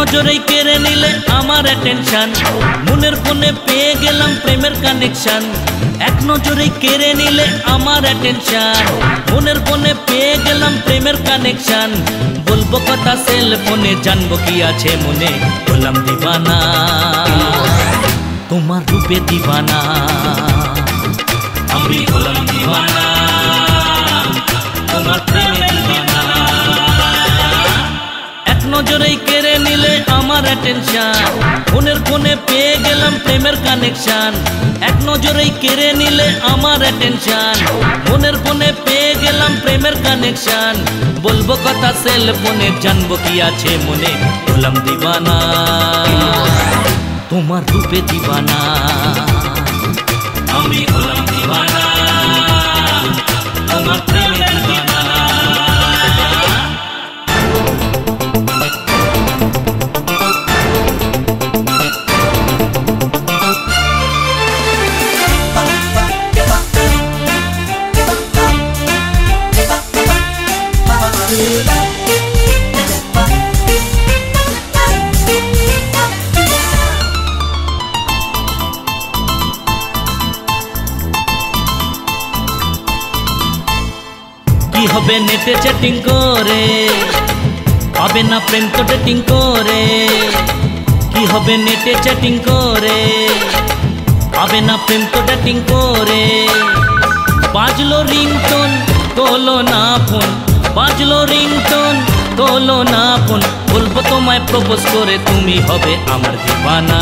নজরেই কেড়ে নিলে আমার অ্যাটেনশন, মনের ফোনে পেয়ে গেলাম প্রেমের কানেকশন। এক নজরেই কেড়ে নিলে আমার অ্যাটেনশন, মনের ফোনে পেয়ে গেলাম প্রেমের কানেকশন। বলবো কথা সেল ফোনে, জানবো কি আছে মনে, হলাম দিবানা তোমার রূপে দিবানা, আমি হলাম দিবানা তোমার প্রেমে দিবানা। এক নজরেই কেড়ে নিলে আমার অ্যাটেনশন, মনের ফোনে পেয়ে গেলাম প্রেমের কানেকশন। এক নজরেই কেড়ে নিলে আমার অ্যাটেনশন, মনের ফোনে পেয়ে গেলাম প্রেমের কানেকশন। বলবো কথা সেল ফোনে, জানবো কি আছে মনে, হলাম দিবানা তোমার রূপে দিবানা, আমি হলাম দিবানা তোমার প্রেমে দিবানা। কি হবে নেটে চ্যাটিং করে, পাবে না প্রেম তো ডেটিং করে। কি হবে নেটে চ্যাটিং করে, পাবে না প্রেম তো ডেটিং করে। বাজলো রিংটোন তোলো না ফোন, বাজলো রিংটোন তোলো না ফোন। বলবো তোমায় প্রপোজ করে, তুমি হবে আমার দিবানা,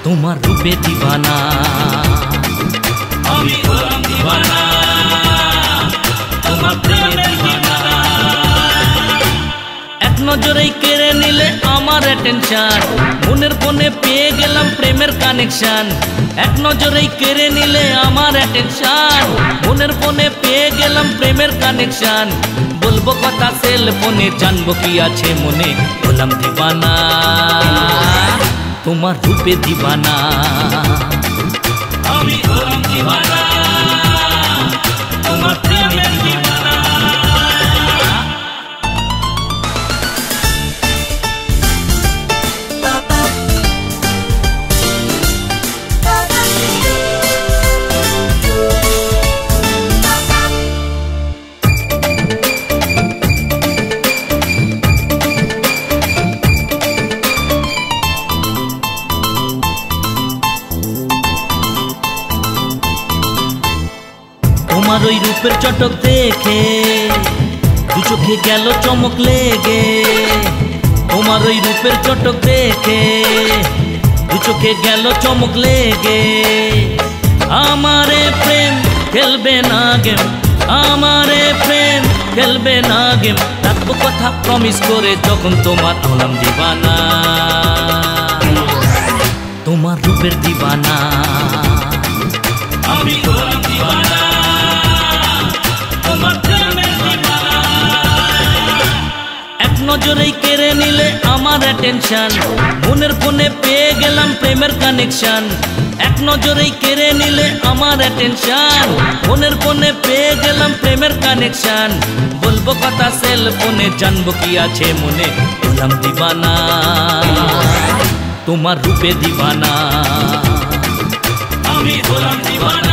তোমার রূপে দিবানা, আমি হলাম দিবানা তোমার প্রেমে দিবানা। এক নজরেই কেড়ে নিলে আমার অ্যাটেনশন, মনের ফোনে পেয়ে গেলাম প্রেমের কানেকশন। এক নজরেই কেড়ে নিলে আমার অ্যাটেনশন, মনের ফোনে পেয়ে গেলাম প্রেমের কানেকশন। বলবো কথা সেল ফোনে, জানবো কি আছে মনে, হলাম দিবানা তোমার রূপে দিবানা, আমি হলাম দিবানা তোমার প্রেমে দিবানা। তোমার ওই রূপের চটক দেখে দু চোখে গেল চমক লেগে, তোমার ওই রূপের চটক দেখে দু চোখে গেল চমক লেগে। আমারে প্রেম খেলবে না গেম, আমারে প্রেম খেলবে না গেম। রাখবো কথা প্রমিস করে, যখন তোমার হলাম দিবানা, তোমার রূপের দিবানা, আমি হলাম দিবানা তোমার প্রেমে দিবানা। এক নজরেই কেড়ে নিলে আমার অ্যাটেনশন, মনের ফোনে পেয়ে গেলাম প্রেমের কানেকশন। এক নজরেই কেড়ে নিলে আমার অ্যাটেনশন, মনের ফোনে পেয়ে গেলাম প্রেমের কানেকশন। বলবো কথা সেল ফোনে, জানবো কি আছে মনে, হলাম দিবানা তোমার রূপে দিবানা, আমি হলাম দিবানা।